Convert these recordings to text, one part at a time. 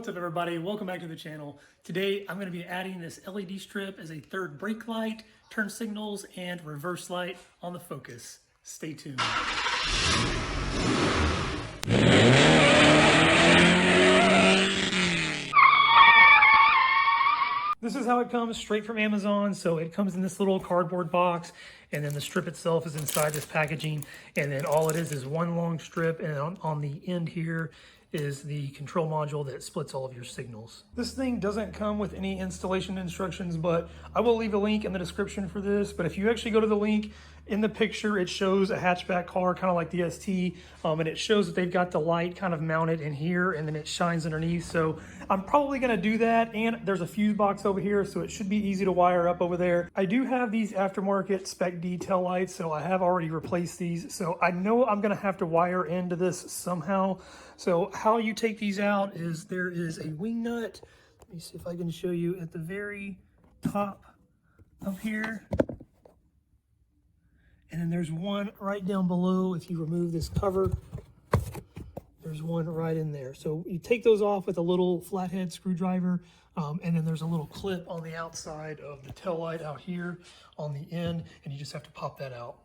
What's up everybody, welcome back to the channel. Today I'm going to be adding this LED strip as a third brake light, turn signals, and reverse light on the Focus. Stay tuned. This is how it comes straight from Amazon. So it comes in this little cardboard box, and then the strip itself is inside this packaging, and then all it is one long strip, and on the end here is the control module that splits all of your signals. This thing doesn't come with any installation instructions, but I will leave a link in the description for this. But if you actually go to the link in the picture, it shows a hatchback car, kind of like the ST, and it shows that they've got the light kind of mounted in here, and then it shines underneath. So I'm probably gonna do that, and there's a fuse box over here, so it should be easy to wire up over there. I do have these aftermarket Spec D tail lights, so I have already replaced these, so I know I'm gonna have to wire into this somehow. So how you take these out is there is a wing nut. Let me see if I can show you at the very top up here. And then there's one right down below. If you remove this cover, there's one right in there. So you take those off with a little flathead screwdriver, and then there's a little clip on the outside of the tail light out here on the end, and you just have to pop that out.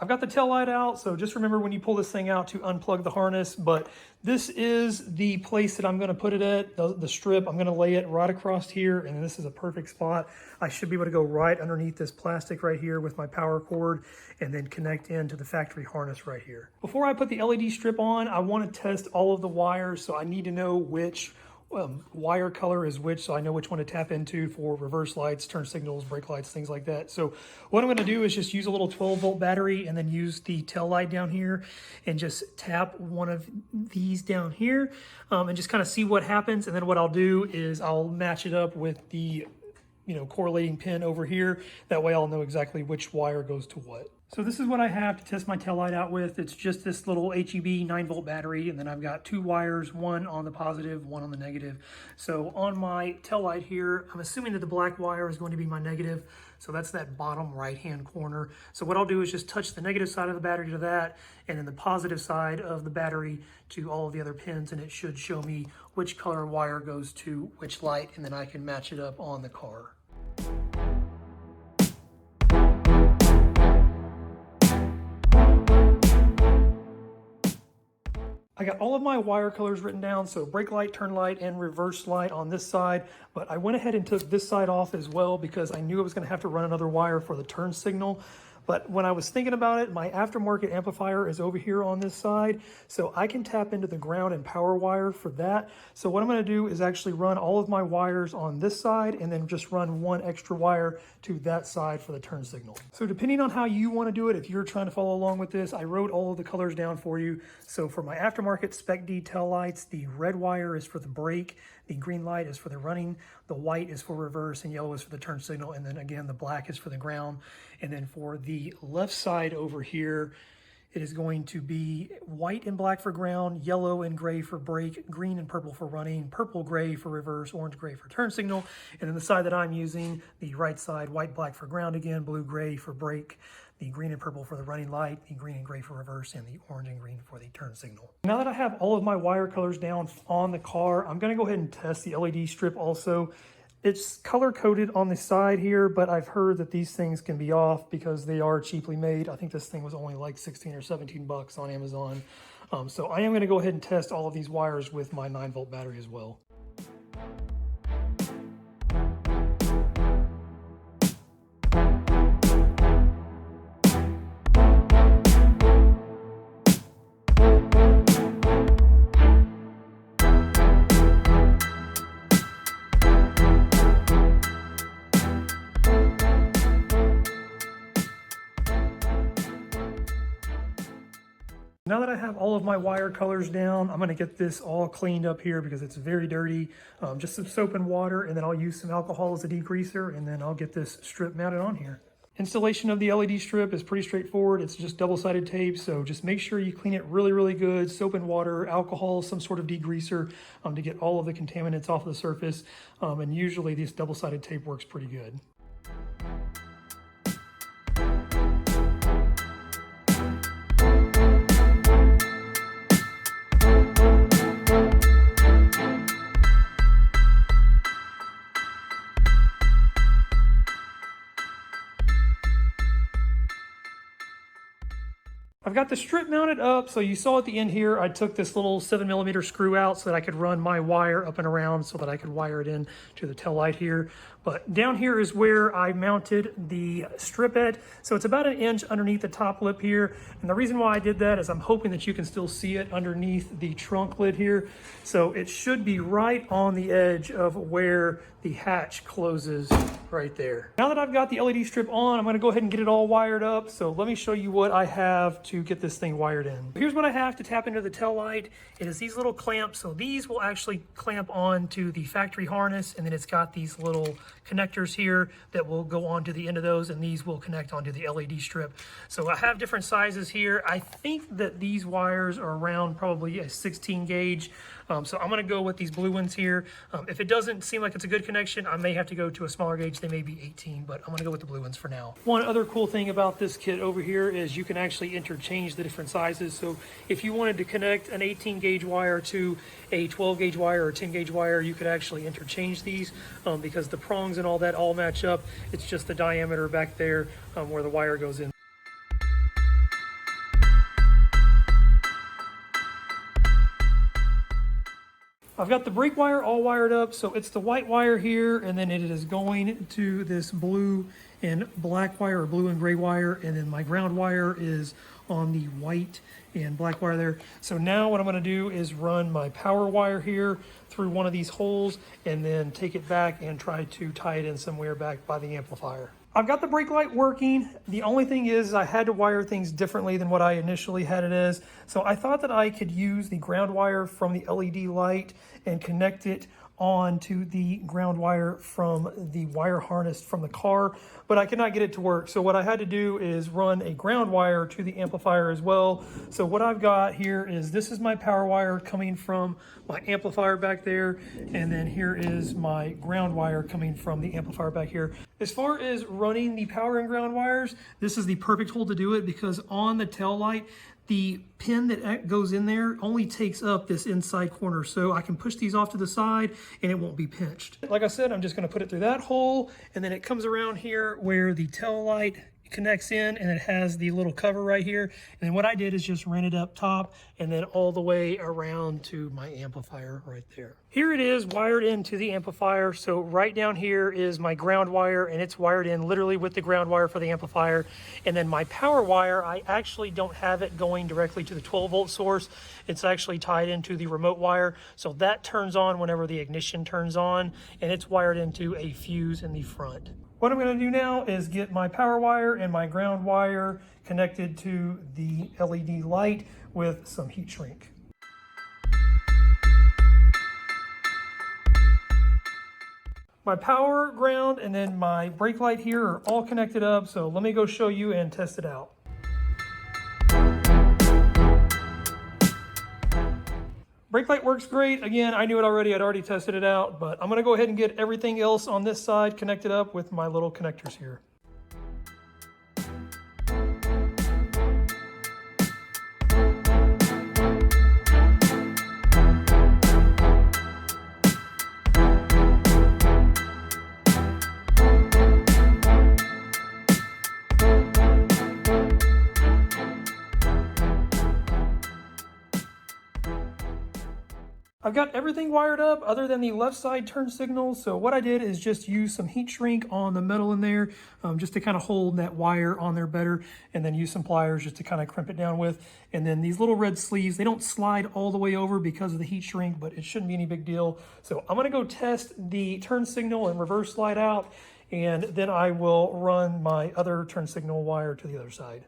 I've got the tail light out, so just remember when you pull this thing out to unplug the harness, but this is the place that I'm gonna put it at, the strip. I'm gonna lay it right across here, and this is a perfect spot. I should be able to go right underneath this plastic right here with my power cord and then connect into the factory harness right here. Before I put the LED strip on, I wanna test all of the wires, so I need to know which wire color is which, so I know which one to tap into for reverse lights, turn signals, brake lights, things like that. So what I'm going to do is just use a little 12-volt battery and then use the tail light down here and just tap one of these down here and just kind of see what happens. And then what I'll do is I'll match it up with the correlating pin over here. That way I'll know exactly which wire goes to what. So this is what I have to test my tail light out with. It's just this little HEB 9-volt battery, and then I've got two wires, one on the positive, one on the negative. So on my tail light here, I'm assuming that the black wire is going to be my negative. So that's that bottom right-hand corner. So what I'll do is just touch the negative side of the battery to that, and then the positive side of the battery to all of the other pins, and it should show me which color wire goes to which light, and then I can match it up on the car. I got all of my wire colors written down, so brake light, turn light, and reverse light on this side, but I went ahead and took this side off as well because I knew I was going to have to run another wire for the turn signal. But when I was thinking about it, my aftermarket amplifier is over here on this side, so I can tap into the ground and power wire for that. So what I'm going to do is actually run all of my wires on this side and then just run one extra wire to that side for the turn signal. So depending on how you want to do it, if you're trying to follow along with this, I wrote all of the colors down for you. So for my aftermarket Spec D tail lights, the red wire is for the brake, the green light is for the running, the white is for reverse, and yellow is for the turn signal, and then again the black is for the ground. And then for the left side over here, it is going to be white and black for ground, yellow and gray for brake, green and purple for running, purple gray for reverse, orange gray for turn signal. And then the side that I'm using, the right side, white black for ground again, blue gray for brake, the green and purple for the running light, the green and gray for reverse, and the orange and green for the turn signal. Now that I have all of my wire colors down on the car, I'm gonna go ahead and test the LED strip also. It's color coded on the side here, but I've heard that these things can be off because they are cheaply made. I think this thing was only like 16 or 17 bucks on Amazon. So I am gonna go ahead and test all of these wires with my 9-volt battery as well. Now that I have all of my wire colors down, I'm gonna get this all cleaned up here because it's very dirty. Just some soap and water, and then I'll use some alcohol as a degreaser, and then I'll get this strip mounted on here. Installation of the LED strip is pretty straightforward. It's just double-sided tape, so just make sure you clean it really, really good. Soap and water, alcohol, some sort of degreaser to get all of the contaminants off of the surface. And usually this double-sided tape works pretty good. I've got the strip mounted up, so you saw at the end here, I took this little 7mm screw out so that I could run my wire up and around so that I could wire it in to the tail light here. But down here is where I mounted the strip at. So it's about 1 inch underneath the top lip here. And the reason why I did that is I'm hoping that you can still see it underneath the trunk lid here. So it should be right on the edge of where the hatch closes right there. Now that I've got the LED strip on, I'm gonna go ahead and get it all wired up. So let me show you what I have to get this thing wired in. Here's what I have to tap into the tail light. It is these little clamps. So these will actually clamp onto the factory harness, and then it's got these little connectors here that will go onto the end of those, and these will connect onto the LED strip. So I have different sizes here. I think that these wires are around probably a 16 gauge. So I'm gonna go with these blue ones here. If it doesn't seem like it's a good connection, I may have to go to a smaller gauge. They may be 18, but I'm gonna go with the blue ones for now. One other cool thing about this kit over here is you can actually interchange the different sizes. So if you wanted to connect an 18 gauge wire to a 12 gauge wire or 10 gauge wire, you could actually interchange these because the prongs and all that all match up. It's just the diameter back there where the wire goes in. I've got the brake wire all wired up, so it's the white wire here, and then it is going to this blue and black wire, or blue and gray wire, and then my ground wire is on the white and black wire there. So now what I'm gonna do is run my power wire here through one of these holes, and then take it back and try to tie it in somewhere back by the amplifier. I've got the brake light working. The only thing is I had to wire things differently than what I initially had it as. So I thought that I could use the ground wire from the LED light and connect it onto the ground wire from the wire harness from the car, but I could not get it to work. So what I had to do is run a ground wire to the amplifier as well. So what I've got here is, this is my power wire coming from my amplifier back there, and then here is my ground wire coming from the amplifier back here. As far as running the power and ground wires, this is the perfect hole to do it, because on the tail light, the pin that goes in there only takes up this inside corner, so I can push these off to the side and it won't be pinched. Like I said, I'm just going to put it through that hole, and then it comes around here where the tail light connects in, and it has the little cover right here. And then what I did is just ran it up top and then all the way around to my amplifier right there. Here it is wired into the amplifier. So right down here is my ground wire, and it's wired in literally with the ground wire for the amplifier. And then my power wire, I actually don't have it going directly to the 12-volt source. It's actually tied into the remote wire. So that turns on whenever the ignition turns on, and it's wired into a fuse in the front. What I'm going to do now is get my power wire and my ground wire connected to the LED light with some heat shrink. My power, ground, and then my brake light here are all connected up, so let me go show you and test it out. Brake light works great. Again, I knew it already. I'd already tested it out, but I'm going to go ahead and get everything else on this side connected up with my little connectors here. I've got everything wired up other than the left side turn signal. So what I did is just use some heat shrink on the metal in there just to kind of hold that wire on there better, and then use some pliers just to kind of crimp it down with. And then these little red sleeves, they don't slide all the way over because of the heat shrink, but it shouldn't be any big deal. So I'm gonna go test the turn signal and reverse slide out, and then I will run my other turn signal wire to the other side.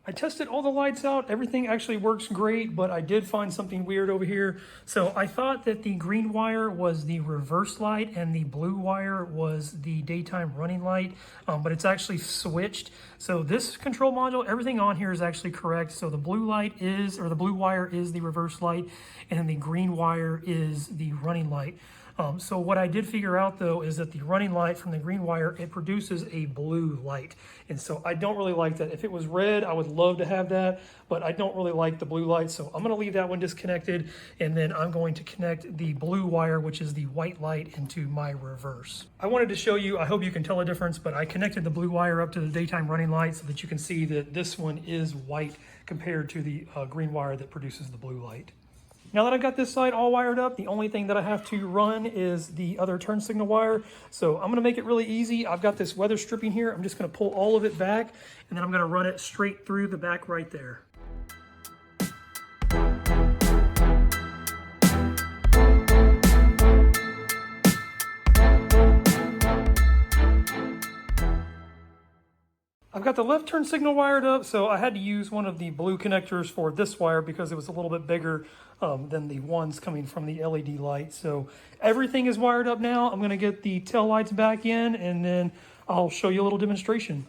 I I tested all the lights out. Everything actually works great, but I did find something weird over here. So I thought that the green wire was the reverse light and the blue wire was the daytime running light, but it's actually switched. So this control module, everything on here is actually correct. So the blue light is, or the blue wire is the reverse light, and the green wire is the running light. So what I did figure out though is that the running light from the green wire, it produces a blue light. And so I don't really like that. If it was red, I would love to have that, but I don't really like the blue light. So I'm gonna leave that one disconnected, and then I'm going to connect the blue wire, which is the white light, into my reverse. I wanted to show you, I hope you can tell a difference, but I connected the blue wire up to the daytime running light so that you can see that this one is white compared to the green wire that produces the blue light. Now that I've got this side all wired up, the only thing that I have to run is the other turn signal wire. So I'm gonna make it really easy. I've got this weather stripping here. I'm just gonna pull all of it back, and then I'm gonna run it straight through the back right there. I've got the left turn signal wired up, so I had to use one of the blue connectors for this wire because it was a little bit bigger than the ones coming from the LED light. So everything is wired up now. I'm gonna get the tail lights back in, and then I'll show you a little demonstration.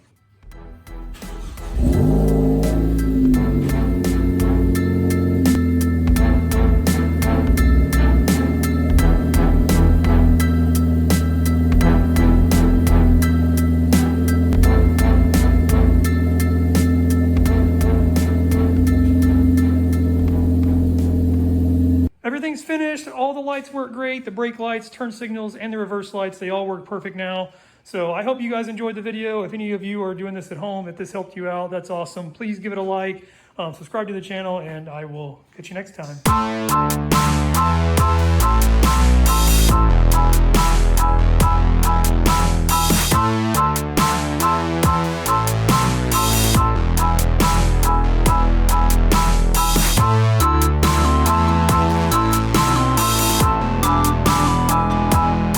Everything's finished. All the lights work great. The brake lights, turn signals, and the reverse lights, they all work perfect now. So I hope you guys enjoyed the video. If any of you are doing this at home, if this helped you out, that's awesome. Please give it a like, subscribe to the channel, and I will catch you next time.